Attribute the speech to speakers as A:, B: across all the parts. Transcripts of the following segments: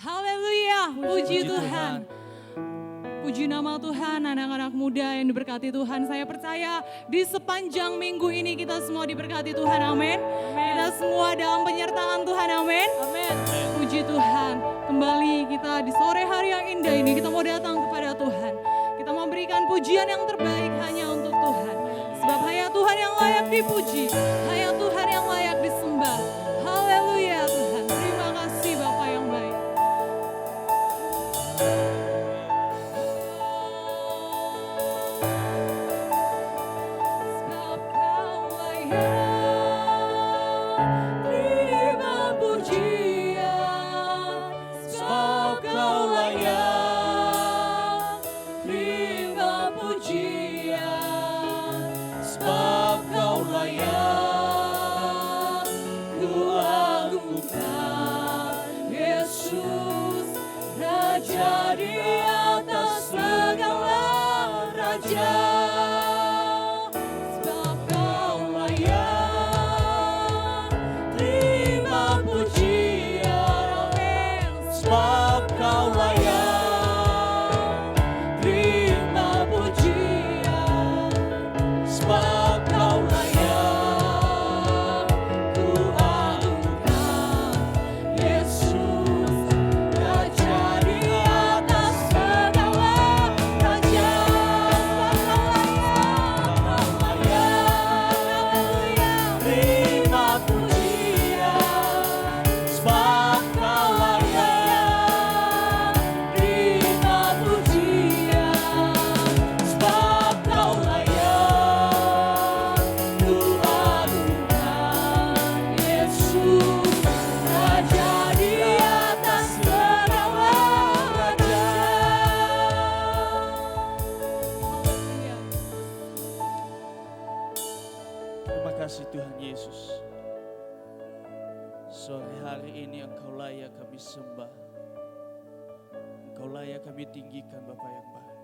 A: Haleluya, puji
B: Puji
A: Tuhan. Puji nama Tuhan, anak-anak muda yang diberkati Tuhan. Saya percaya di sepanjang minggu ini kita semua diberkati Tuhan, amin. Kita semua dalam penyertaan Tuhan, amin. Puji Tuhan, kembali kita di sore hari yang indah ini kita mau datang kepada Tuhan. Kita memberikan pujian yang terbaik hanya untuk Tuhan. Sebab hanya Tuhan yang layak dipuji, hanya Tuhan yang layak disembah. Haleluya Tuhan, terima kasih Bapa yang baik. Sebab Kau layak terima pujian, sebab Kau layak terima pujian, sebab Kau layak ku agungkan Yesus, Raja di atas segala raja. Sebab Kau layak terima pujian, sebab Kau layak terima pujian, sebab Kau layak ku agungkan Yesus, Raja di atas segala raja. Sebab Kau layak terima pujian, sebab Kau layak terima pujian, sebab Kau layak ku agungkan Yesus, Raja di atas segala raja.
B: Terima kasih Tuhan Yesus. Sore hari ini Engkau layak kami sembah. Engkau layak kami tinggikan Bapa yang baik.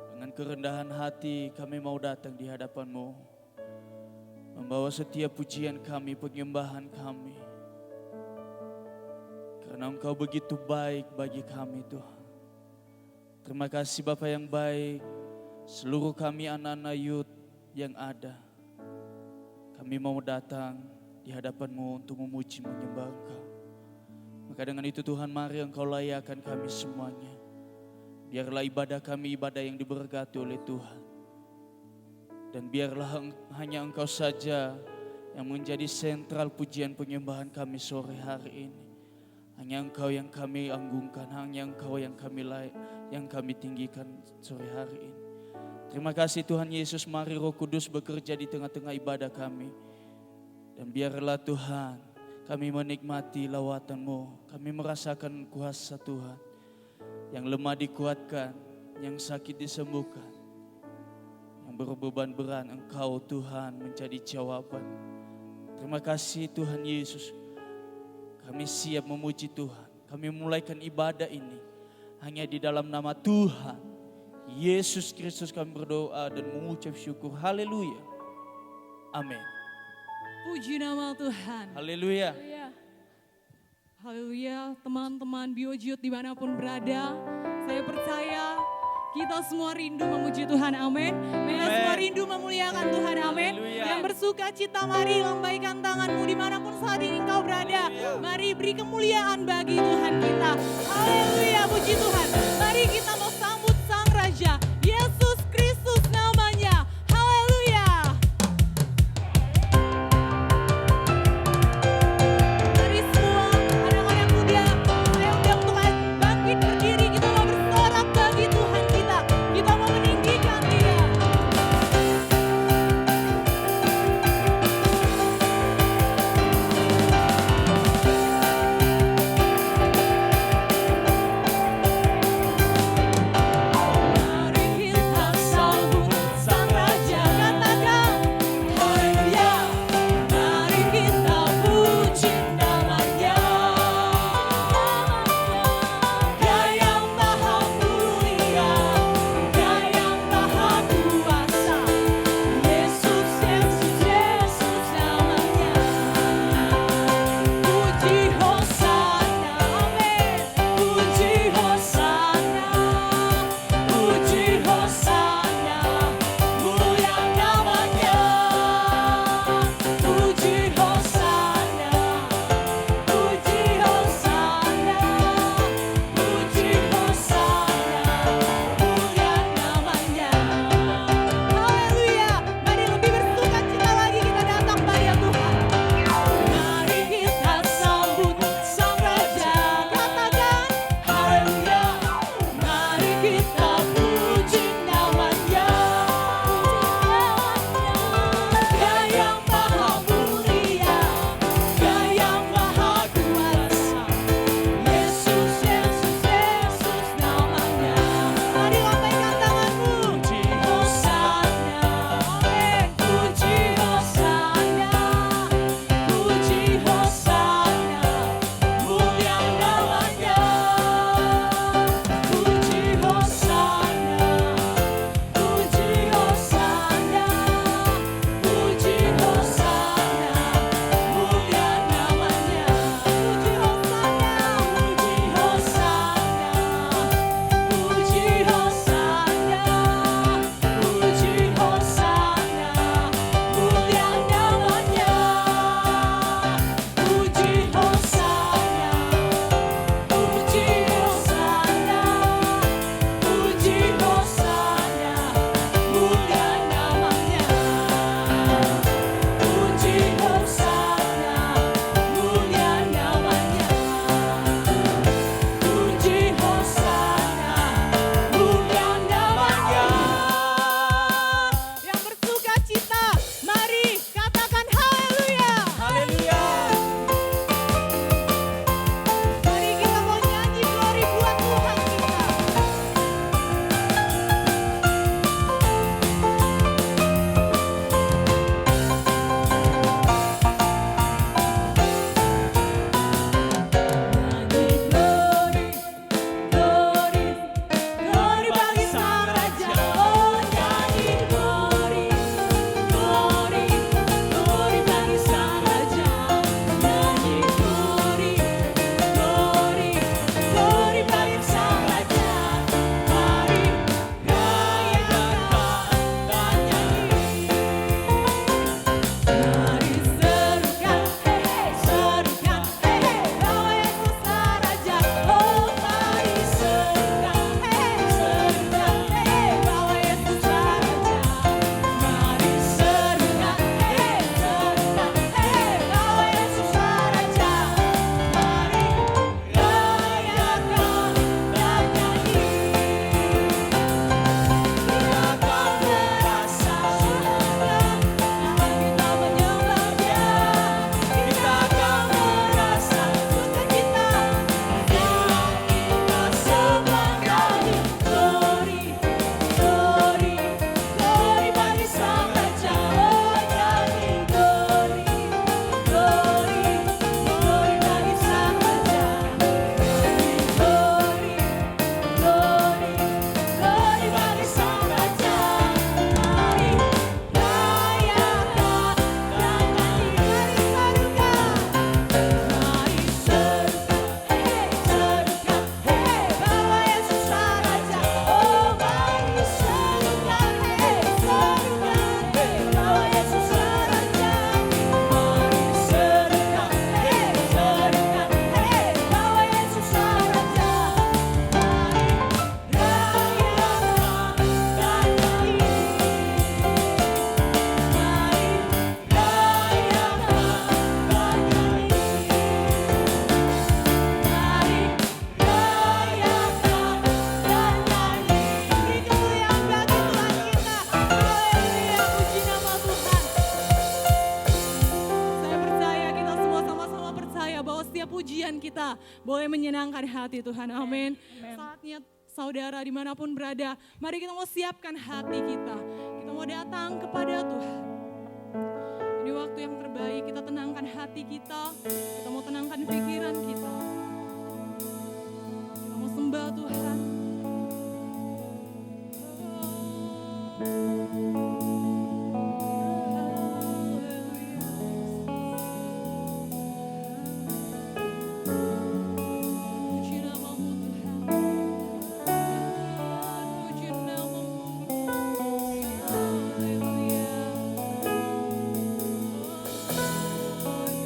B: Dengan kerendahan hati kami mau datang di hadapan-Mu. Membawa setiap pujian kami, penyembahan kami. Karena Engkau begitu baik bagi kami Tuhan. Terima kasih Bapa yang baik. Seluruh kami anak-anak youth yang ada. Kami mau datang di hadapan-Mu untuk memuji menyembah Engkau. Maka dengan itu Tuhan, mari Engkau layakkan kami semuanya. Biarlah ibadah kami ibadah yang diberkati oleh Tuhan. Dan biarlah hanya Engkau saja yang menjadi sentral pujian penyembahan kami sore hari ini. Hanya Engkau yang kami anggungkan, hanya Engkau yang kami tinggikan sore hari ini. Terima kasih Tuhan Yesus, mari Roh Kudus bekerja di tengah-tengah ibadah kami. Dan biarlah Tuhan kami menikmati lawatan-Mu, kami merasakan kuasa Tuhan. Yang lemah dikuatkan, yang sakit disembuhkan, yang berbeban berat Engkau Tuhan menjadi jawaban. Terima kasih Tuhan Yesus, kami siap memuji Tuhan. Kami memulaikan ibadah ini hanya di dalam nama Tuhan Yesus Kristus kami berdoa dan mengucap syukur. Haleluya. Amin.
A: Puji nama Tuhan.
B: Haleluya.
A: Haleluya, teman-teman Biojiut dimanapun berada, saya percaya kita semua rindu memuji Tuhan, amin. Kita semua rindu memuliakan Tuhan, amin.
B: Haleluya.
A: Yang bersuka cita, mari lambaikan tanganmu dimanapun saat ini engkau berada. Mari beri kemuliaan bagi Tuhan kita. Haleluya, puji Tuhan. Mari kita mau sambut Sang Raja, Yesus Kristus namanya. Haleluya. Mari semua anak-anak muda, saya undang untuk bangkit berdiri. Kita mau bersorak bagi Tuhan kita. Kita mau meninggikan Dia. pujian kita boleh menyenangkan hati Tuhan. Amin. Saatnya saudara dimanapun berada, mari kita mau siapkan hati kita. Kita mau datang kepada Tuhan. Ini waktu yang terbaik, kita tenangkan hati kita, kita mau tenangkan pikiran kita. Kita mau sembah Tuhan. Puji namamu Tuhan. Puji namamu. Haleluya. Kami sembah Tuhan.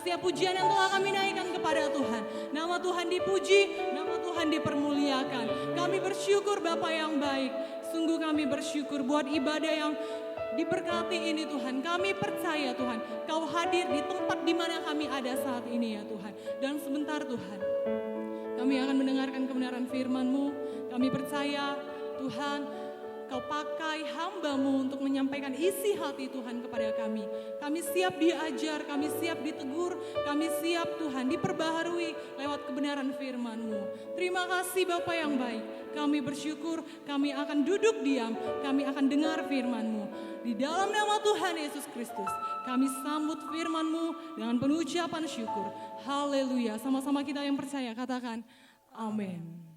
A: setiap pujian yang telah kami naikkan kepada Tuhan. Nama Tuhan dipuji, nama Tuhan dipermuliakan. Kami bersyukur Bapa yang baik. Sungguh kami bersyukur buat ibadah yang diberkati ini Tuhan. Kami percaya Tuhan, Kau hadir di tempat di mana kami ada saat ini ya Tuhan. Dan sebentar Tuhan, kami akan mendengarkan kebenaran firman-Mu. Kami percaya Tuhan, Kau pakai hamba-Mu untuk menyampaikan isi hati Tuhan kepada kami. Kami siap diajar, kami siap ditegur, kami siap Tuhan diperbaharui lewat kebenaran firman-Mu. Terima kasih Bapa yang baik. Kami bersyukur, kami akan duduk diam, kami akan dengar firman-Mu. Di dalam nama Tuhan Yesus Kristus, kami sambut firman-Mu dengan penuh ucapan syukur. Haleluya. Sama-sama kita yang percaya katakan amin.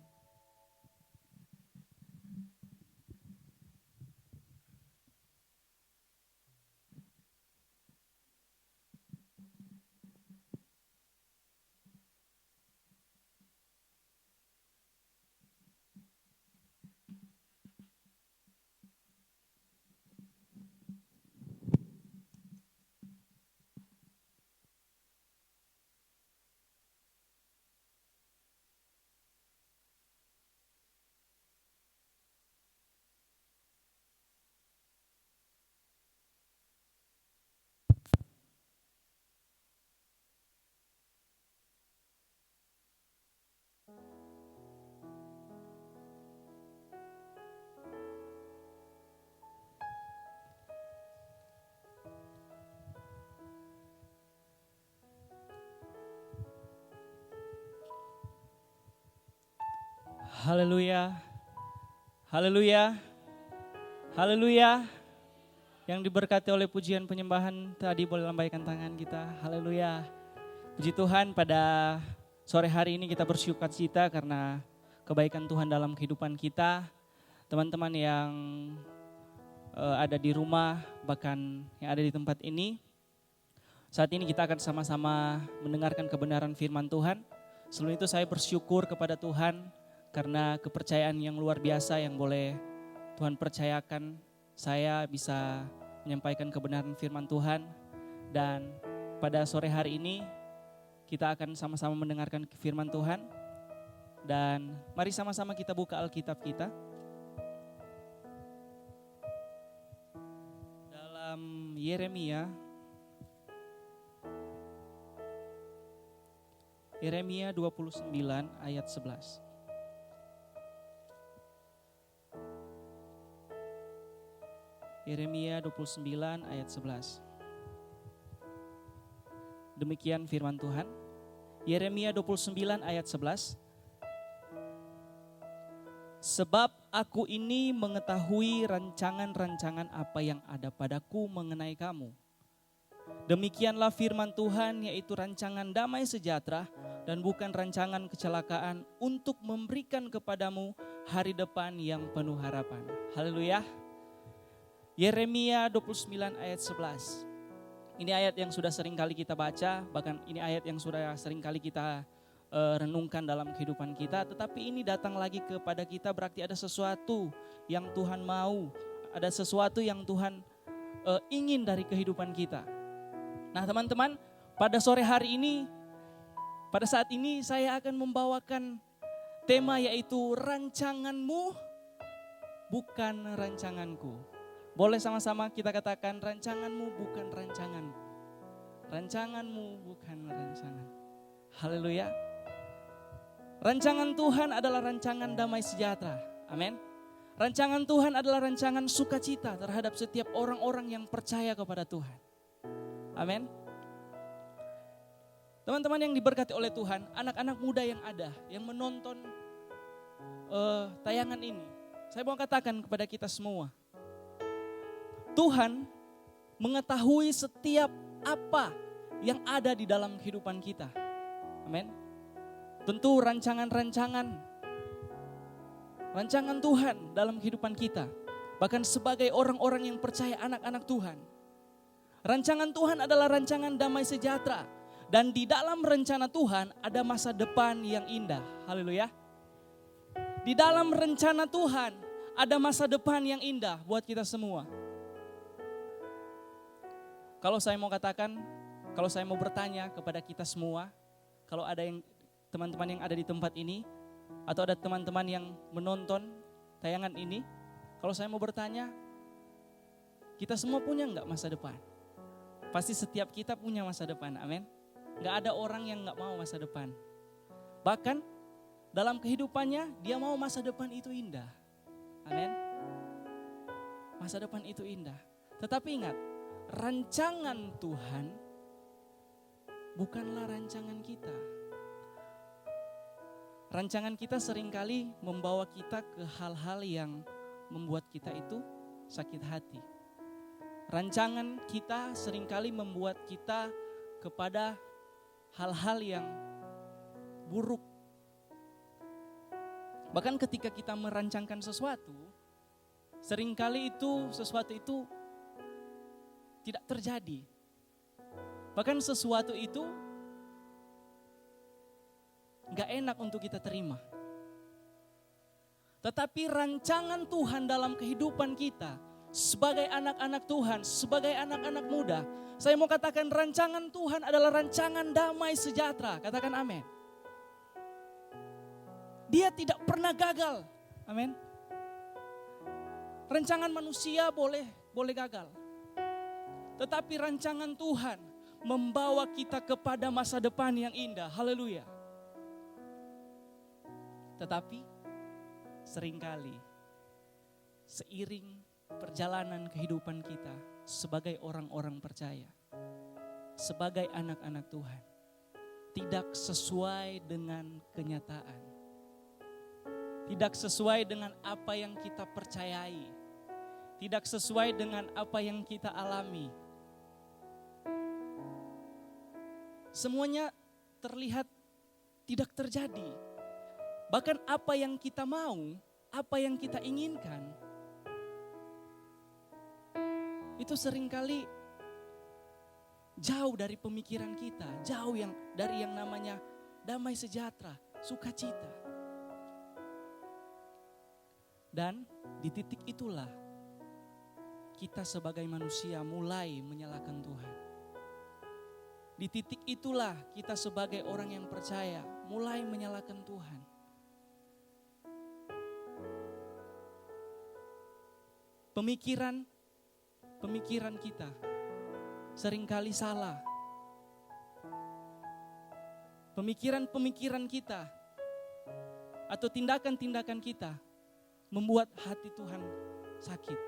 C: Haleluya, haleluya, haleluya. Yang diberkati oleh pujian penyembahan tadi boleh lambaikan tangan kita. Haleluya. Puji Tuhan, pada sore hari ini kita bersyukur cita karena kebaikan Tuhan dalam kehidupan kita. Teman-teman yang ada di rumah, bahkan yang ada di tempat ini. Saat ini kita akan sama-sama mendengarkan kebenaran firman Tuhan. Sebelum itu saya bersyukur kepada Tuhan karena kepercayaan yang luar biasa yang boleh Tuhan percayakan saya bisa menyampaikan kebenaran firman Tuhan. Dan pada sore hari ini kita akan sama-sama mendengarkan firman Tuhan. Dan mari sama-sama kita buka Alkitab kita. Dalam Yeremia 29 ayat 11. Yeremia 29 ayat 11. Demikian firman Tuhan. Yeremia 29 ayat 11. Sebab aku ini mengetahui rancangan-rancangan apa yang ada padaku mengenai kamu. Demikianlah firman Tuhan, yaitu rancangan damai sejahtera dan bukan rancangan kecelakaan, untuk memberikan kepadamu hari depan yang penuh harapan. Haleluya. Yeremia 29 ayat 11. Ini ayat yang sudah sering kali kita baca, bahkan ini ayat yang sudah sering kali kita renungkan dalam kehidupan kita. Tetapi ini datang lagi kepada kita, berarti ada sesuatu yang Tuhan mau, ada sesuatu yang Tuhan ingin dari kehidupan kita. Nah teman-teman, pada sore hari ini, pada saat ini saya akan membawakan tema yaitu rancanganmu bukan rancanganku. Boleh sama-sama kita katakan rancanganmu bukan rancanganku. Rancanganmu bukan rancangan. Haleluya. Rancangan Tuhan adalah rancangan damai sejahtera. Amin. Rancangan Tuhan adalah rancangan sukacita terhadap setiap orang-orang yang percaya kepada Tuhan. Amin. Teman-teman yang diberkati oleh Tuhan, anak-anak muda yang ada, yang menonton tayangan ini. Saya mau katakan kepada kita semua. Tuhan mengetahui setiap apa yang ada di dalam kehidupan kita. Amin. Tentu rancangan Tuhan dalam kehidupan kita. Bahkan sebagai orang-orang yang percaya, anak-anak Tuhan. Rancangan Tuhan adalah rancangan damai sejahtera. Dan di dalam rencana Tuhan ada masa depan yang indah. Haleluya. Di dalam rencana Tuhan ada masa depan yang indah buat kita semua. Kalau saya mau katakan, kalau saya mau bertanya kepada kita semua, kalau ada yang teman-teman yang ada di tempat ini, atau ada teman-teman yang menonton tayangan ini, kalau saya mau bertanya, kita semua punya enggak masa depan? Pasti setiap kita punya masa depan, amin. Enggak ada orang yang enggak mau masa depan. Bahkan dalam kehidupannya dia mau masa depan itu indah, amin. Masa depan itu indah. Tetapi ingat, rancangan Tuhan bukanlah rancangan kita. Rancangan kita seringkali membawa kita ke hal-hal yang membuat kita itu sakit hati. Rancangan kita seringkali membuat kita kepada hal-hal yang buruk. Bahkan ketika kita merancangkan sesuatu, seringkali sesuatu itu tidak terjadi. Bahkan sesuatu itu gak enak untuk kita terima. Tetapi rancangan Tuhan dalam kehidupan kita sebagai anak-anak Tuhan, sebagai anak-anak muda, saya mau katakan rancangan Tuhan adalah rancangan damai sejahtera. Katakan amin. Dia tidak pernah gagal. Amin. Rancangan manusia boleh gagal. Tetapi rancangan Tuhan membawa kita kepada masa depan yang indah. Haleluya. Tetapi seringkali seiring perjalanan kehidupan kita sebagai orang-orang percaya, sebagai anak-anak Tuhan, tidak sesuai dengan kenyataan. Tidak sesuai dengan apa yang kita percayai. Tidak sesuai dengan apa yang kita alami. Semuanya terlihat tidak terjadi. Bahkan apa yang kita mau, apa yang kita inginkan, itu seringkali jauh dari pemikiran kita, jauh dari yang namanya damai sejahtera, sukacita. Dan di titik itulah kita sebagai manusia mulai menyalahkan Tuhan. Di titik itulah kita sebagai orang yang percaya mulai menyalahkan Tuhan. Pemikiran kita seringkali salah. Pemikiran kita atau tindakan-tindakan kita membuat hati Tuhan sakit.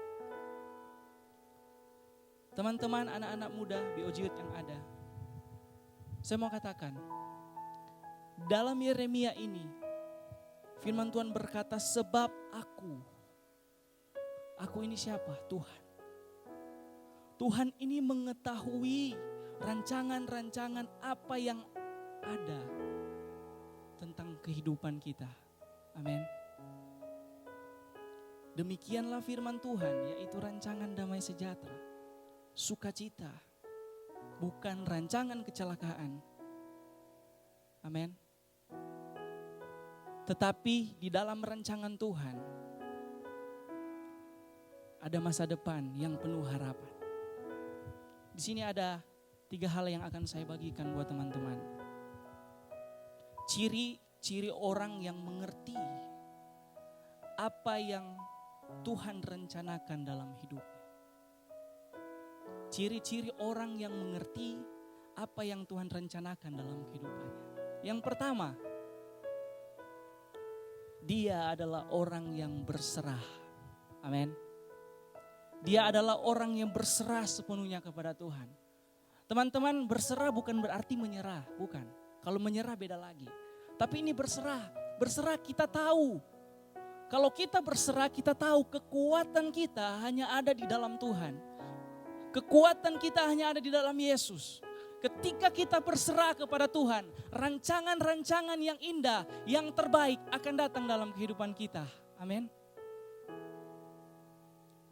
C: Teman-teman, anak-anak muda BOJ Youth yang ada, saya mau katakan, dalam Yeremia ini, firman Tuhan berkata, sebab aku ini siapa? Tuhan. Tuhan ini mengetahui rancangan-rancangan apa yang ada tentang kehidupan kita. Amin. Demikianlah firman Tuhan, yaitu rancangan damai sejahtera, sukacita, bukan rancangan kecelakaan. Amin. Tetapi di dalam rancangan Tuhan ada masa depan yang penuh harapan. Di sini ada 3 hal yang akan saya bagikan buat teman-teman. Ciri-ciri orang yang mengerti apa yang Tuhan rencanakan dalam hidupnya. Ciri-ciri orang yang mengerti apa yang Tuhan rencanakan dalam kehidupannya. Yang pertama, dia adalah orang yang berserah. Amin. Dia adalah orang yang berserah sepenuhnya kepada Tuhan. Teman-teman, berserah bukan berarti menyerah, bukan. Kalau menyerah beda lagi. Tapi ini berserah. Berserah kita tahu. Kalau kita berserah, kita tahu kekuatan kita hanya ada di dalam Tuhan. Kekuatan kita hanya ada di dalam Yesus. Ketika kita berserah kepada Tuhan, rancangan-rancangan yang indah, yang terbaik akan datang dalam kehidupan kita. Amin.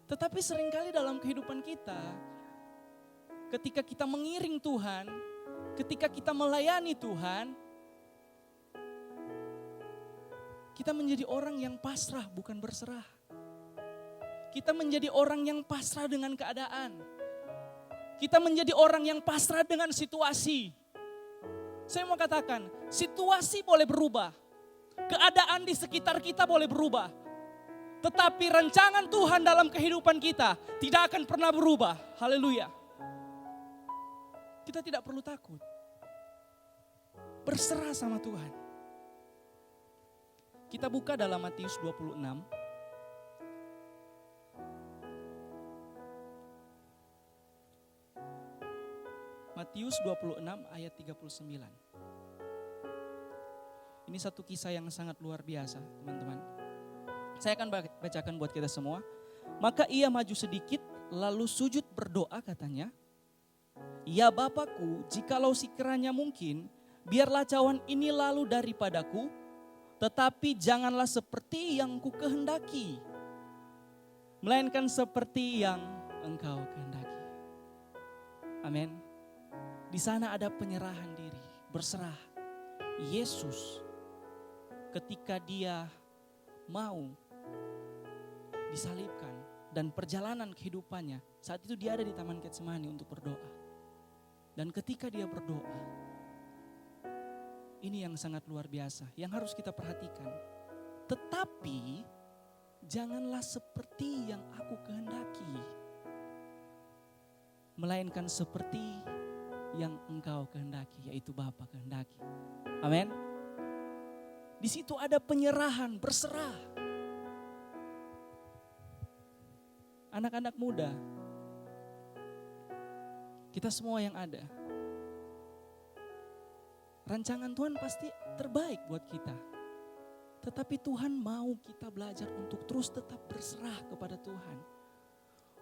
C: Tetapi seringkali dalam kehidupan kita, ketika kita mengiring Tuhan, ketika kita melayani Tuhan, kita menjadi orang yang pasrah bukan berserah. Kita menjadi orang yang pasrah dengan keadaan. Kita menjadi orang yang pasrah dengan situasi. Saya mau katakan, situasi boleh berubah. Keadaan di sekitar kita boleh berubah. Tetapi rancangan Tuhan dalam kehidupan kita tidak akan pernah berubah. Haleluya. Kita tidak perlu takut. Berserah sama Tuhan. Kita buka dalam Matius 26. Matius 26 ayat 39. Ini satu kisah yang sangat luar biasa, teman-teman. Saya akan bacakan buat kita semua. Maka ia maju sedikit lalu sujud berdoa katanya, "Ya Bapakku, jikalau sekiranya mungkin, biarlah cawan ini lalu daripadaku, tetapi janganlah seperti yang ku kehendaki, melainkan seperti yang Engkau kehendaki." Amin. Di sana ada penyerahan diri, berserah. Yesus ketika dia mau disalibkan dan perjalanan kehidupannya, saat itu dia ada di Taman Getsemani untuk berdoa. Dan ketika dia berdoa, ini yang sangat luar biasa, yang harus kita perhatikan. Tetapi janganlah seperti yang aku kehendaki, melainkan seperti yang Engkau kehendaki, yaitu Bapa kehendaki. Amin. Di situ ada penyerahan, berserah. Anak-anak muda, kita semua yang ada, rancangan Tuhan pasti terbaik buat kita. Tetapi Tuhan mau kita belajar untuk terus tetap berserah kepada Tuhan.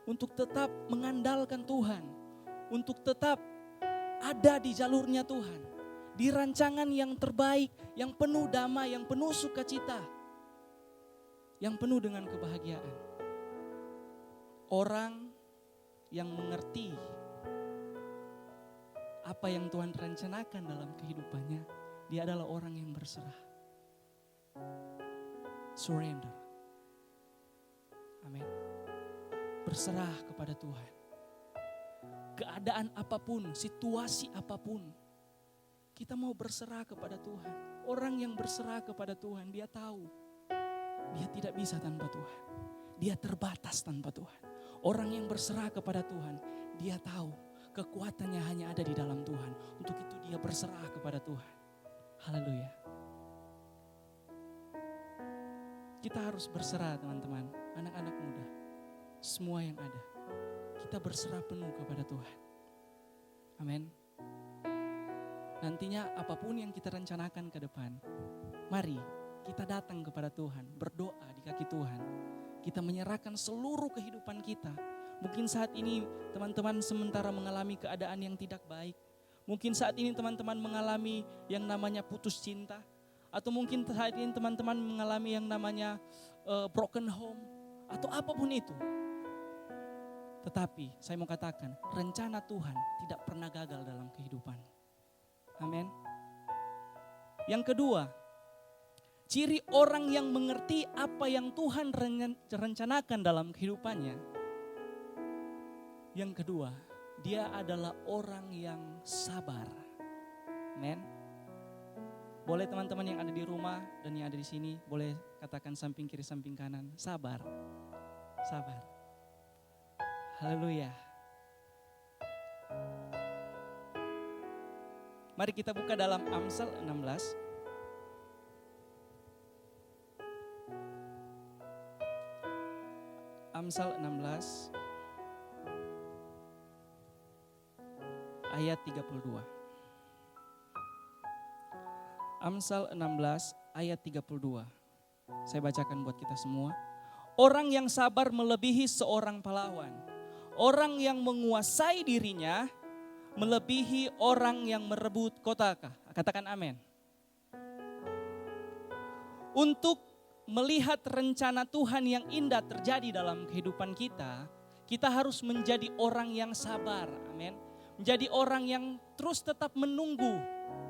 C: Untuk tetap mengandalkan Tuhan. Untuk tetap ada di jalurnya Tuhan. Di rancangan yang terbaik, yang penuh damai, yang penuh sukacita. Yang penuh dengan kebahagiaan. Orang yang mengerti apa yang Tuhan rencanakan dalam kehidupannya, dia adalah orang yang berserah. Surrender. Amin. Berserah kepada Tuhan. Keadaan apapun, situasi apapun, kita mau berserah kepada Tuhan. Orang yang berserah kepada Tuhan, dia tahu dia tidak bisa tanpa Tuhan. Dia terbatas tanpa Tuhan. Orang yang berserah kepada Tuhan, dia tahu kekuatannya hanya ada di dalam Tuhan. Untuk itu dia berserah kepada Tuhan. Haleluya. Kita harus berserah, teman-teman, anak-anak muda, semua yang ada. Kita berserah penuh kepada Tuhan. Amin. Nantinya apapun yang kita rencanakan ke depan, mari kita datang kepada Tuhan, berdoa di kaki Tuhan. Kita menyerahkan seluruh kehidupan kita. Mungkin saat ini teman-teman sementara mengalami keadaan yang tidak baik. Mungkin saat ini teman-teman mengalami yang namanya putus cinta. Atau mungkin saat ini teman-teman mengalami yang namanya broken home. Atau apapun itu. Tetapi saya mau katakan, rencana Tuhan tidak pernah gagal dalam kehidupan. Amin. Yang kedua, ciri orang yang mengerti apa yang Tuhan rencanakan dalam kehidupannya. Yang kedua, dia adalah orang yang sabar. Amin. Boleh teman-teman yang ada di rumah dan yang ada di sini, boleh katakan samping kiri samping kanan, sabar. Sabar. Haleluya. Mari kita buka dalam Amsal 16. Amsal 16 ayat 32. Amsal 16 ayat 32. Saya bacakan buat kita semua. Orang yang sabar melebihi seorang pahlawan. Orang yang menguasai dirinya melebihi orang yang merebut kota. Katakan amin. Untuk melihat rencana Tuhan yang indah terjadi dalam kehidupan kita, kita harus menjadi orang yang sabar. Amin. Menjadi orang yang terus tetap menunggu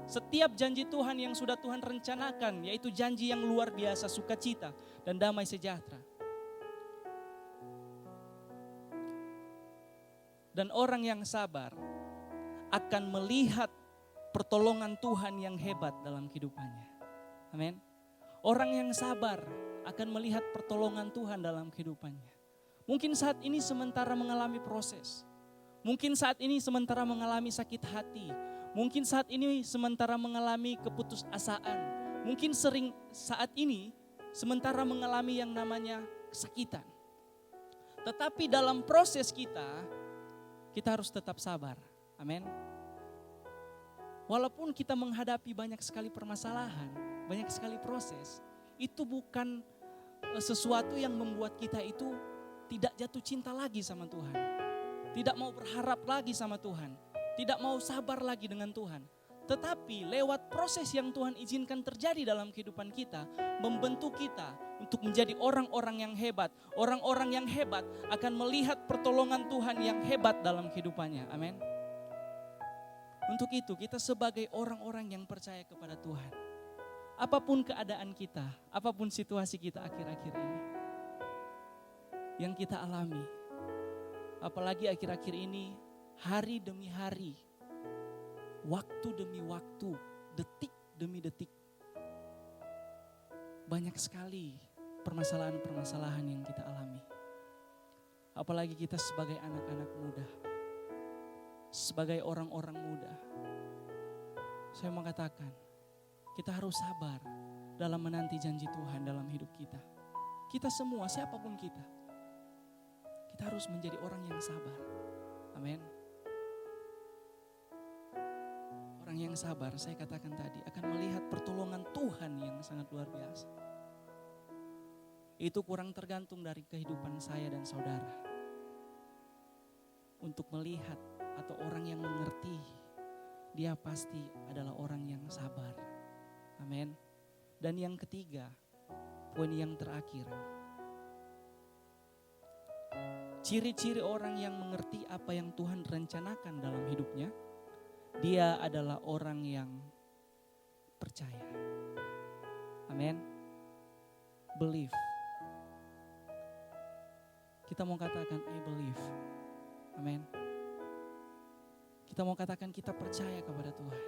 C: setiap janji Tuhan yang sudah Tuhan rencanakan, yaitu janji yang luar biasa, sukacita dan damai sejahtera. Dan orang yang sabar akan melihat pertolongan Tuhan yang hebat dalam kehidupannya. Amin. Orang yang sabar akan melihat pertolongan Tuhan dalam kehidupannya. Mungkin saat ini sementara mengalami proses. Mungkin saat ini sementara mengalami sakit hati. Mungkin saat ini sementara mengalami keputusasaan. Mungkin sering saat ini sementara mengalami yang namanya kesakitan. Tetapi dalam proses kita harus tetap sabar. Amin. Walaupun kita menghadapi banyak sekali permasalahan, banyak sekali proses, itu bukan sesuatu yang membuat kita itu tidak jatuh cinta lagi sama Tuhan. Tidak mau berharap lagi sama Tuhan. Tidak mau sabar lagi dengan Tuhan. Tetapi lewat proses yang Tuhan izinkan terjadi dalam kehidupan kita, membentuk kita untuk menjadi orang-orang yang hebat. Orang-orang yang hebat akan melihat pertolongan Tuhan yang hebat dalam kehidupannya. Amin. Untuk itu kita sebagai orang-orang yang percaya kepada Tuhan, apapun keadaan kita, apapun situasi kita akhir-akhir ini yang kita alami, apalagi akhir-akhir ini, hari demi hari, waktu demi waktu, detik demi detik, banyak sekali permasalahan-permasalahan yang kita alami. Apalagi kita sebagai anak-anak muda, sebagai orang-orang muda, saya mau katakan, kita harus sabar dalam menanti janji Tuhan dalam hidup kita. Kita semua, siapapun kita harus menjadi orang yang sabar. Amin. Orang yang sabar, saya katakan tadi, akan melihat pertolongan Tuhan yang sangat luar biasa. Itu kurang tergantung dari kehidupan saya dan saudara. Untuk melihat atau orang yang mengerti, dia pasti adalah orang yang sabar. Amin. Dan yang ketiga, poin yang terakhir. Ciri-ciri orang yang mengerti apa yang Tuhan rencanakan dalam hidupnya, dia adalah orang yang percaya. Amin. Believe. Kita mau katakan I believe. Amin. Kita mau katakan kita percaya kepada Tuhan.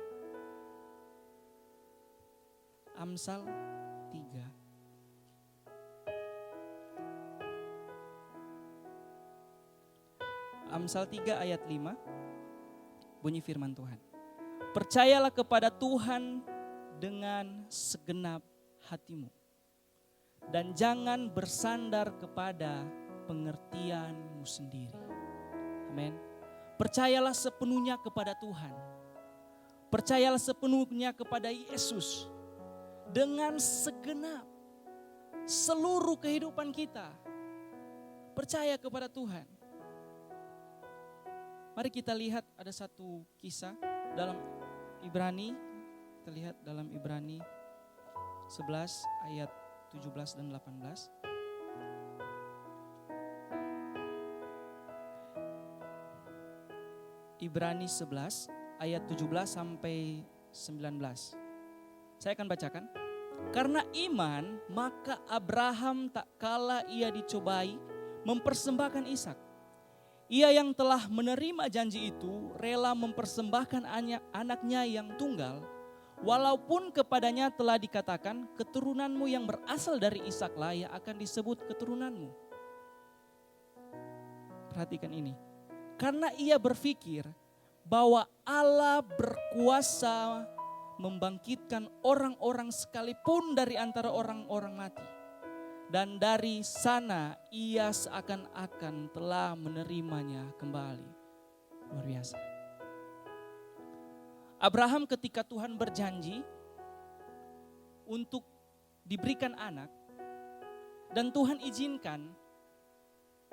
C: Amsal 3. Amsal 3 ayat 5, bunyi firman Tuhan. Percayalah kepada Tuhan dengan segenap hatimu. Dan jangan bersandar kepada pengertianmu sendiri. Amin. Percayalah sepenuhnya kepada Tuhan. Percayalah sepenuhnya kepada Yesus. Dengan segenap seluruh kehidupan kita. Percaya kepada Tuhan. Mari kita lihat ada satu kisah dalam Ibrani. Kita lihat dalam Ibrani 11 ayat 17 dan 18. Ibrani 11 ayat 17 sampai 19. Saya akan bacakan. Karena iman maka Abraham tak kala ia dicobai mempersembahkan Ishak. Ia yang telah menerima janji itu rela mempersembahkan anaknya yang tunggal, walaupun kepadanya telah dikatakan keturunanmu yang berasal dari Ishaklah yang akan disebut keturunanmu. Perhatikan ini. Karena ia berpikir bahwa Allah berkuasa membangkitkan orang-orang sekalipun dari antara orang-orang mati. Dan dari sana ia seakan-akan telah menerimanya kembali. Luar biasa. Abraham ketika Tuhan berjanji untuk diberikan anak. Dan Tuhan izinkan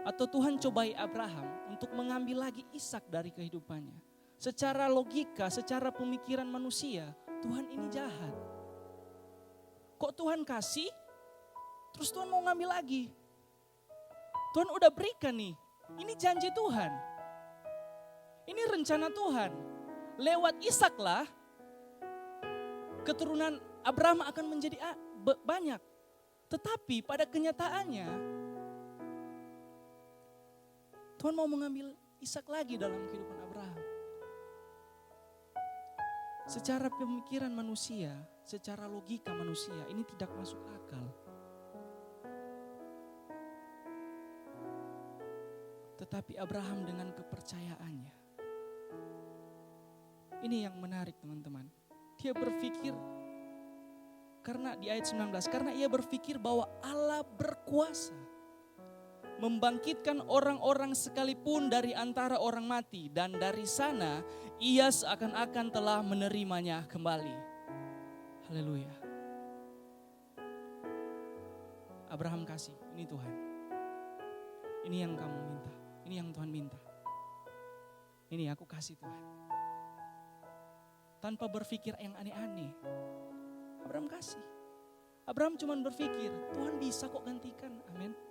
C: atau Tuhan cobai Abraham untuk mengambil lagi Ishak dari kehidupannya. Secara logika, secara pemikiran manusia, Tuhan ini jahat. Kok Tuhan kasih? Terus Tuhan mau ngambil lagi. Tuhan udah berikan nih. Ini janji Tuhan. Ini rencana Tuhan. Lewat Ishaklah keturunan Abraham akan menjadi banyak. Tetapi pada kenyataannya Tuhan mau mengambil Ishak lagi dalam kehidupan Abraham. Secara pemikiran manusia, secara logika manusia, ini tidak masuk akal. Tetapi Abraham dengan kepercayaannya. Ini yang menarik teman-teman. Dia berpikir, karena di ayat 19, karena ia berpikir bahwa Allah berkuasa membangkitkan orang-orang sekalipun dari antara orang mati, dan dari sana ia seakan-akan telah menerimanya kembali. Haleluya. Abraham kasih, ini Tuhan. Ini yang kamu minta, ini yang Tuhan minta. Ini aku kasih Tuhan. Tanpa berpikir yang aneh-aneh, Abraham kasih. Abraham cuma berpikir, Tuhan bisa kok gantikan, amin.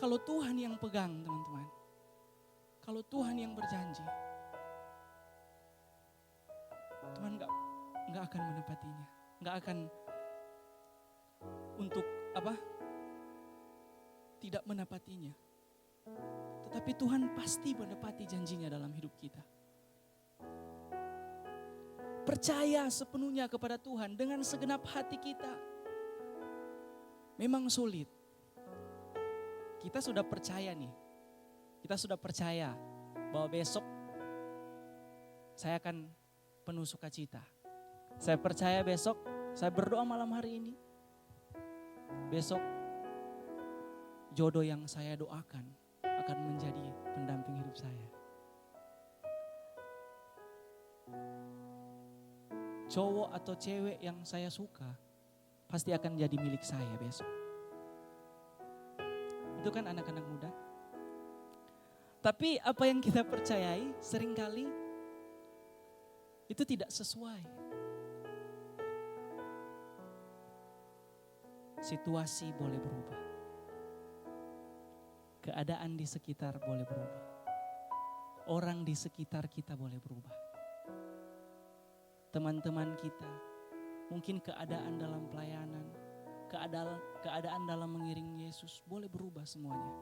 C: Kalau Tuhan yang pegang teman-teman, kalau Tuhan yang berjanji, Tuhan nggak akan menepatinya, nggak akan untuk tidak menepatinya. Tetapi Tuhan pasti menepati janjinya dalam hidup kita. Percaya sepenuhnya kepada Tuhan dengan segenap hati kita. Memang sulit. Kita sudah percaya nih, kita sudah percaya bahwa besok saya akan penuh sukacita. Saya percaya besok, saya berdoa malam hari ini, besok jodoh yang saya doakan akan menjadi pendamping hidup saya. Cowok atau cewek yang saya suka pasti akan jadi milik saya besok. Itu kan anak-anak muda. Tapi apa yang kita percayai seringkali itu tidak sesuai. Situasi boleh berubah. Keadaan di sekitar boleh berubah. Orang di sekitar kita boleh berubah. Teman-teman kita, mungkin keadaan dalam pelayanan, keadaan dalam mengiring Yesus boleh berubah semuanya.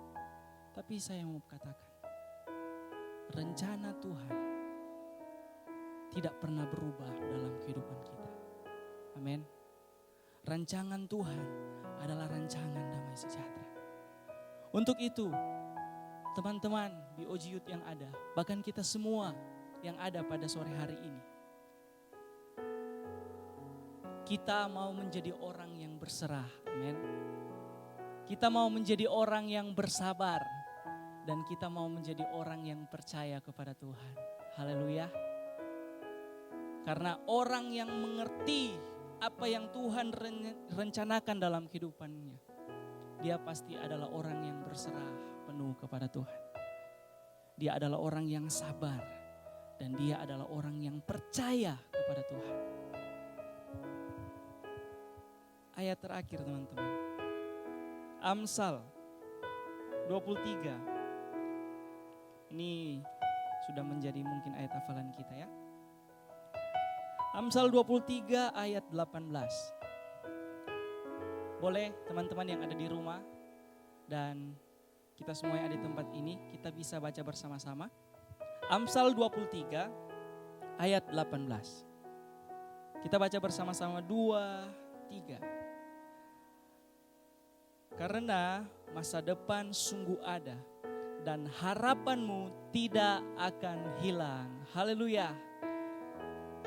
C: Tapi saya mau katakan, rencana Tuhan tidak pernah berubah dalam kehidupan kita. Amin. Rancangan Tuhan adalah rancangan damai sejahtera. Untuk itu, teman-teman di OG Youth yang ada, bahkan kita semua yang ada pada sore hari ini, kita mau menjadi orang yang berserah, amin. Kita mau menjadi orang yang bersabar, dan kita mau menjadi orang yang percaya kepada Tuhan. Haleluya. Karena orang yang mengerti apa yang Tuhan rencanakan dalam kehidupannya, dia pasti adalah orang yang berserah penuh kepada Tuhan. Dia adalah orang yang sabar, dan dia adalah orang yang percaya kepada Tuhan. Ayat terakhir teman-teman. Amsal 23. Ini sudah menjadi mungkin ayat hafalan kita ya. Amsal 23 ayat 18. Boleh teman-teman yang ada di rumah dan kita semua yang ada di tempat ini, kita bisa baca bersama-sama. Amsal 23 ayat 18. Kita baca bersama-sama 2, 3. Karena masa depan sungguh ada dan harapanmu tidak akan hilang. Haleluya.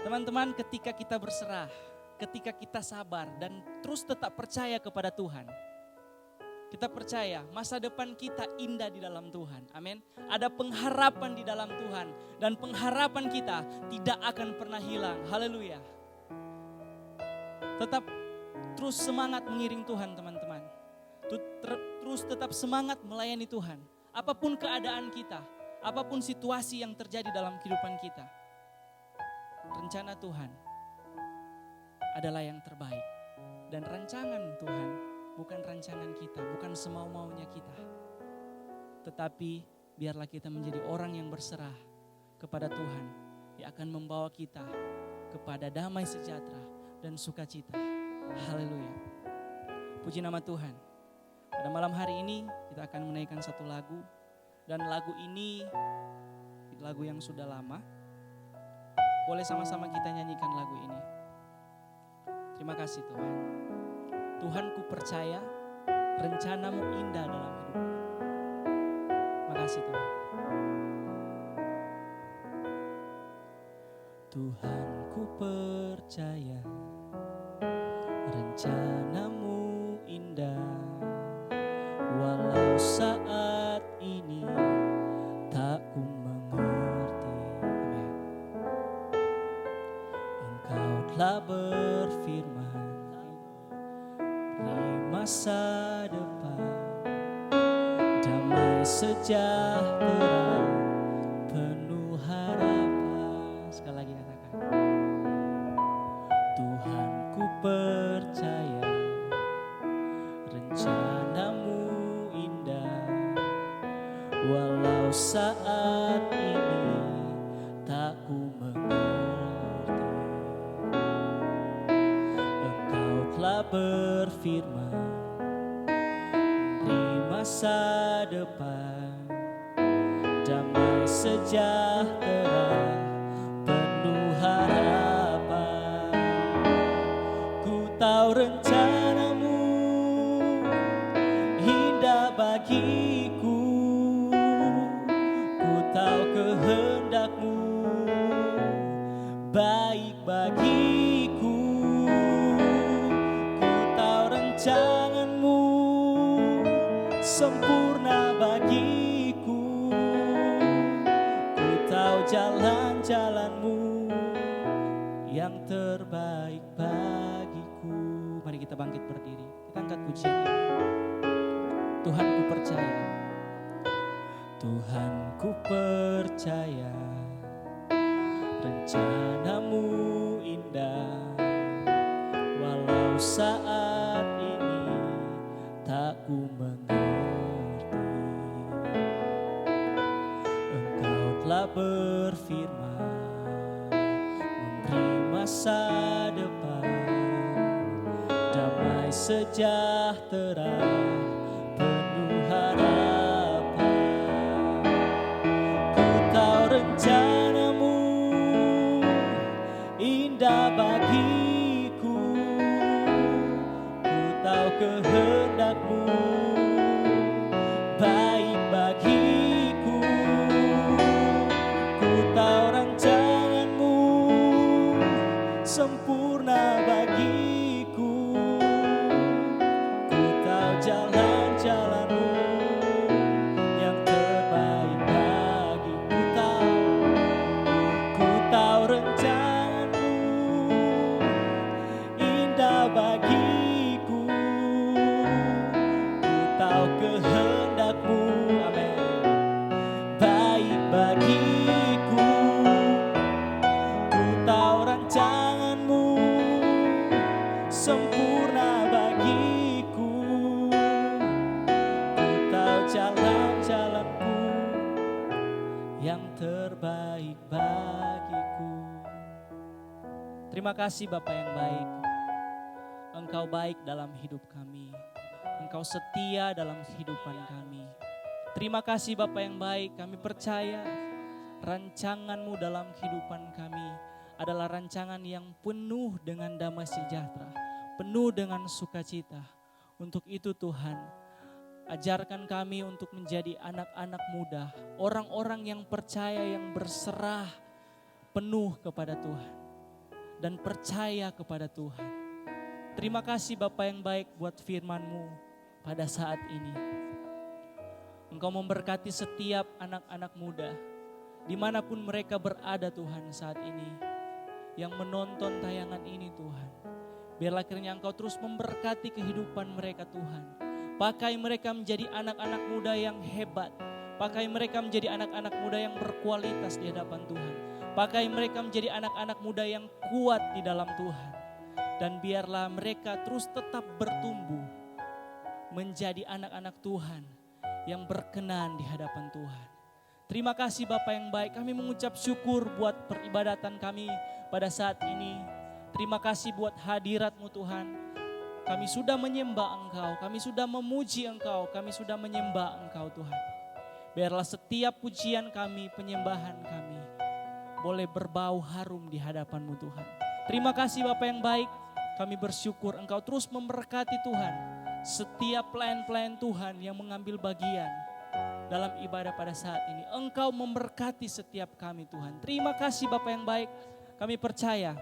C: Teman-teman, ketika kita berserah, ketika kita sabar dan terus tetap percaya kepada Tuhan, kita percaya masa depan kita indah di dalam Tuhan. Amin. Ada pengharapan di dalam Tuhan dan pengharapan kita tidak akan pernah hilang. Haleluya. Tetap terus semangat mengiring Tuhan teman-teman. Terus tetap semangat melayani Tuhan. Apapun keadaan kita, apapun situasi yang terjadi dalam kehidupan kita, rencana Tuhan adalah yang terbaik. Dan rancangan Tuhan bukan rancangan kita, bukan semau-maunya kita. Tetapi biarlah kita menjadi orang yang berserah kepada Tuhan, yang akan membawa kita kepada damai sejahtera dan sukacita. Haleluya. Puji nama Tuhan. Pada malam hari ini kita akan menaikkan satu lagu. Dan lagu ini lagu yang sudah lama. Boleh sama-sama kita nyanyikan lagu ini. Terima kasih Tuhan. Tuhan, ku percaya rencanamu indah dalam hidupku. Terima kasih Tuhan. Tuhan, ku percaya rencanamu indah, walau saat ini tak ku mengerti. Amin. Engkau telah berfirman di masa depan, damai sejahtera penuh harapan. Sekali lagi katakan, Tuhan, ku percaya rencanamu indah, walau saat ini tak ku mengerti. Engkau telah berfirman di masa depan, damai sejahtera penuh harapan. Ku tahu rencanamu indah bagiku, ku tahu kehendakmu baik bagiku. Ku tahu rancanganmu sempurna bagiku, ku tahu jalan-jalanmu yang terbaik bagiku. Mari kita bangkit berdiri, kita angkat pujian ini. Tuhan, ku percaya, Tuhan, ku percaya rencanamu indah, walau saat ini tak ku mengerti. Engkau telah berfirman memberi masa depan, damai sejahtera penuh harapan. Ku tahu rencanamu indah bagiku, ku tahu kehendakmu baik bagiku. Ku tahu rancanganmu sempurna bagiku, ku tahu jalan-jalanmu yang terbaik bagiku. Ku tahu rencanamu indah bagiku, ku tahu kehendakmu, amin, baik bagiku. Ku tahu rancanganmu sempurna bagiku, ku tahu jalan-jalanku yang terbaik bagiku. Terima kasih Bapa yang baik. Engkau baik dalam hidup kami. Engkau setia dalam kehidupan kami. Terima kasih Bapa yang baik, kami percaya rancangan-Mu dalam kehidupan kami adalah rancangan yang penuh dengan damai sejahtera, penuh dengan sukacita. Untuk itu Tuhan, ajarkan kami untuk menjadi anak-anak muda, orang-orang yang percaya, yang berserah penuh kepada Tuhan dan percaya kepada Tuhan. Terima kasih Bapa yang baik buat firman-Mu pada saat ini. Engkau memberkati setiap anak-anak muda, dimanapun mereka berada Tuhan saat ini, yang menonton tayangan ini Tuhan. Biarlah kiranya Engkau terus memberkati kehidupan mereka Tuhan. Pakai mereka menjadi anak-anak muda yang hebat. Pakai mereka menjadi anak-anak muda yang berkualitas di hadapan Tuhan. Pakai mereka menjadi anak-anak muda yang kuat di dalam Tuhan. Dan biarlah mereka terus tetap bertumbuh menjadi anak-anak Tuhan yang berkenan di hadapan Tuhan. Terima kasih Bapa yang baik, kami mengucap syukur buat peribadatan kami pada saat ini. Terima kasih buat hadirat-Mu Tuhan. Kami sudah menyembah Engkau, kami sudah memuji Engkau, kami sudah menyembah Engkau Tuhan. Biarlah setiap pujian kami, penyembahan kami boleh berbau harum di hadapan-Mu Tuhan. Terima kasih Bapa yang baik, kami bersyukur Engkau terus memberkati Tuhan. Setiap pelayan-pelayan Tuhan yang mengambil bagian dalam ibadah pada saat ini. Engkau memberkati setiap kami Tuhan. Terima kasih Bapa yang baik, kami percaya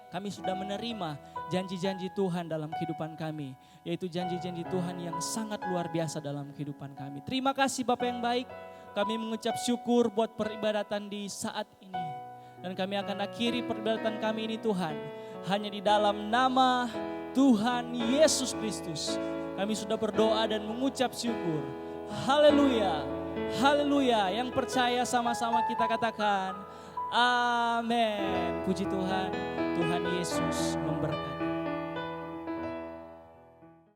C: kami sudah menerima janji-janji Tuhan dalam kehidupan kami. Yaitu janji-janji Tuhan yang sangat luar biasa dalam kehidupan kami. Terima kasih Bapa yang baik. Kami mengucap syukur buat peribadatan di saat ini. Dan kami akan akhiri peribadatan kami ini Tuhan. Hanya di dalam nama Tuhan Yesus Kristus. Kami sudah berdoa dan mengucap syukur. Haleluya. Haleluya. Yang percaya sama-sama kita katakan. Amin. Puji Tuhan. Tuhan Yesus memberkati.